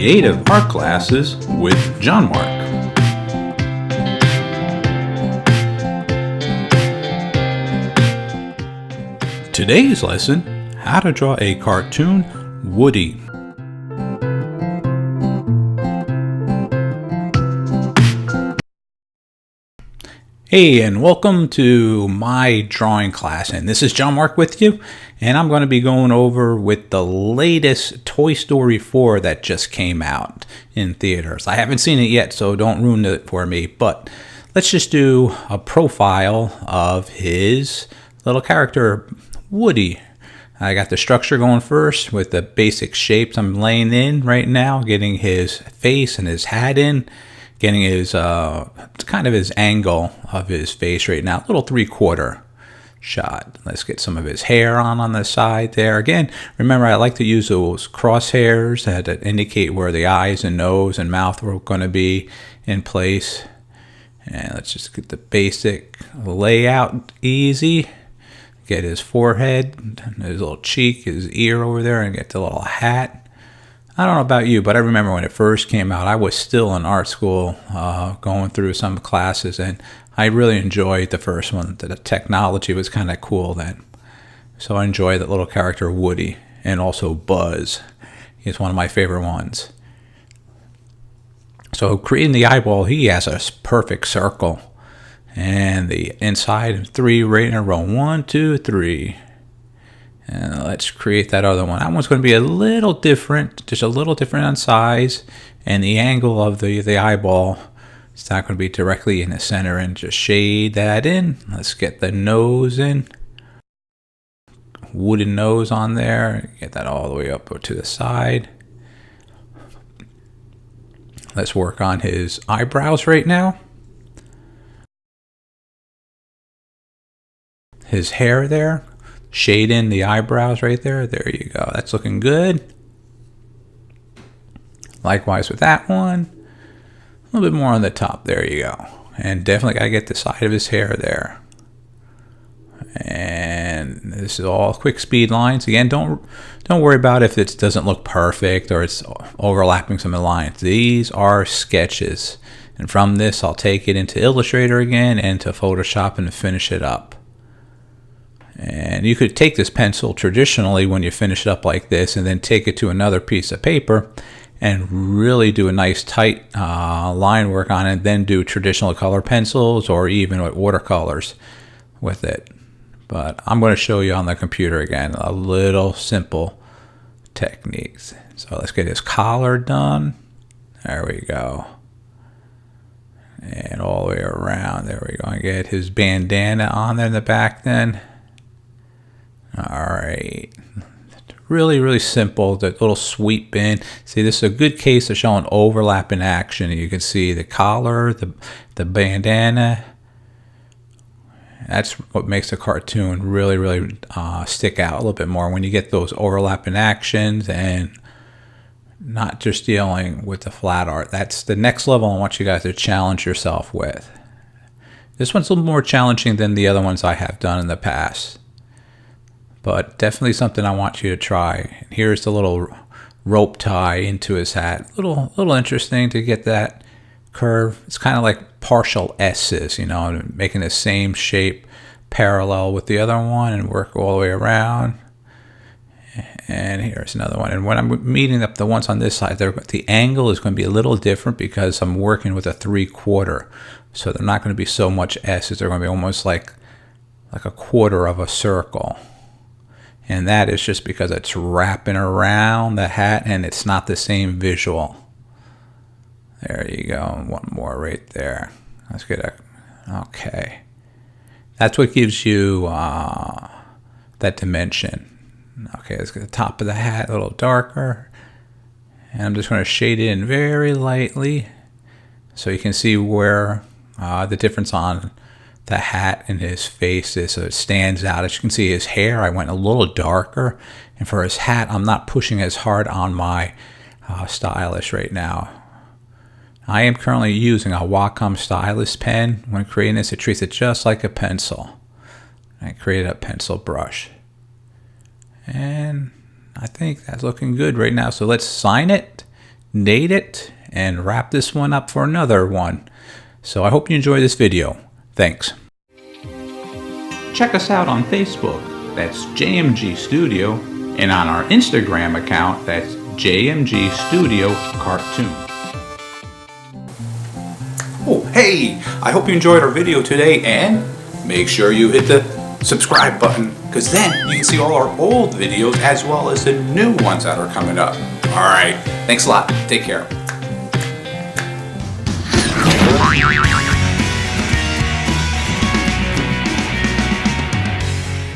Creative Art Classes with John-Marc. Today's lesson, how to draw a cartoon Woody. Hey, and welcome to my drawing class, and this is John-Marc with you, and I'm going to be going over with the latest Toy Story 4 that just came out in theaters. I haven't seen it yet, so don't ruin it for me, but let's just do a profile of his little character, Woody. I got the structure going first with the basic shapes I'm laying in right now, getting his face and his hat in. Getting his kind of his angle of his face right now, a little 3/4 shot. Let's get some of his hair on the side there. Again, remember I like to use those crosshairs that indicate where the eyes and nose and mouth are going to be in place. And let's just get the basic layout easy. Get his forehead, his little cheek, his ear over there, and get the little hat. I don't know about you, but I remember when it first came out, I was still in art school going through some classes, and I really enjoyed the first one. The technology was kind of cool then. So I enjoyed that little character Woody, and also Buzz. He's one of my favorite ones. So creating the eyeball, he has a perfect circle. And the inside, 3 right in a row. 1, 2, 3. And let's create that other one. That one's going to be a little different, just a little different on size. And the angle of the eyeball, it's not going to be directly in the center. And just shade that in. Let's get the nose in. Wooden nose on there. Get that all the way up to the side. Let's work on his eyebrows right now. His hair there. Shade in the eyebrows right there. There you go. That's looking good. Likewise with that one. A little bit more on the top. There you go. And definitely got to get the side of his hair there. And this is all quick speed lines. Again, don't worry about if it doesn't look perfect or it's overlapping some of the lines. These are sketches. And from this, I'll take it into Illustrator again and to Photoshop and finish it up. And you could take this pencil traditionally when you finish it up like this and then take it to another piece of paper and really do a nice tight line work on it, then do traditional color pencils or even with watercolors with it. But I'm going to show you on the computer again a little simple techniques. So let's get his collar done. There we go. And all the way around. There we go. And get his bandana on there in the back then. All right, really, really simple. The little sweep in. See, this is a good case of showing overlap in action. You can see the collar, the bandana. That's what makes the cartoon really, really stick out a little bit more when you get those overlapping actions and not just dealing with the flat art. That's the next level I want you guys to challenge yourself with. This one's a little more challenging than the other ones I have done in the past. But definitely something I want you to try. Here's the little rope tie into his hat. Little interesting to get that curve. It's kind of like partial S's, you know, making the same shape parallel with the other one and work all the way around. And here's another one. And when I'm meeting up the ones on this side, the angle is going to be a little different because I'm working with a 3/4. So they're not going to be so much S's. They're going to be almost like a quarter of a circle. And that is just because it's wrapping around the hat and it's not the same visual. There you go. One more right there. Let's get okay. That's what gives you that dimension. Okay, let's get the top of the hat a little darker. And I'm just going to shade it in very lightly so you can see where the difference on the hat and his face is, so it stands out. As you can see, his hair, I went a little darker, and for his hat, I'm not pushing as hard on my stylus right now. I am currently using a Wacom stylus pen. When creating this, it treats it just like a pencil. I created a pencil brush, and I think that's looking good right now. So let's sign it, date it and wrap this one up for another one. So I hope you enjoy this video. Thanks. Check us out on Facebook, that's JMG Studio, and on our Instagram account, that's JMG Studio Cartoon. Oh, hey! I hope you enjoyed our video today, and make sure you hit the subscribe button, because then you can see all our old videos as well as the new ones that are coming up. Alright, thanks a lot. Take care.